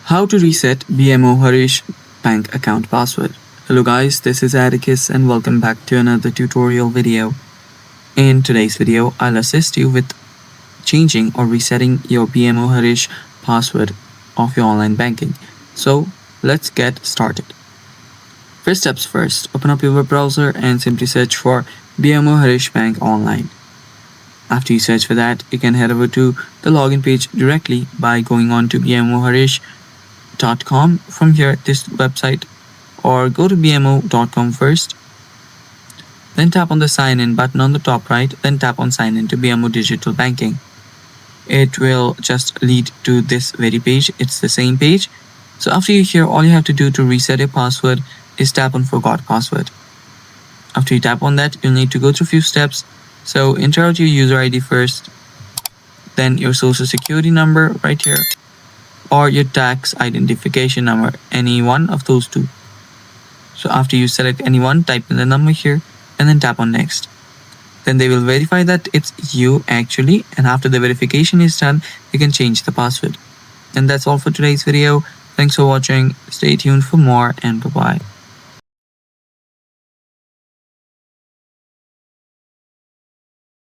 How to reset BMO Harris Bank account password. Hello guys, this is Atticus and welcome back to another tutorial video. In today's video, I'll assist you with changing or resetting your BMO Harris password of your online banking. So let's get started. First steps first, open up your web browser and simply search for BMO Harris Bank online. After you search for that, you can head over to the login page directly by going on to bmoharris.com from here, this website, or go to bmo.com first. Then tap on the sign in button on the top right, then tap on sign in to BMO Digital Banking. It will just lead to this very page. It's the same page. So after you're here, all you have to do to reset your password is tap on forgot password. After you tap on that, you'll need to go through a few steps. So enter out your user ID first, then your social security number right here, or your tax identification number, any one of those two. So after you select any one, type in the number here and then tap on next. Then they will verify that it's you actually, and after the verification is done, you can change the password. And that's all for today's video. Thanks for watching. Stay tuned for more and bye-bye.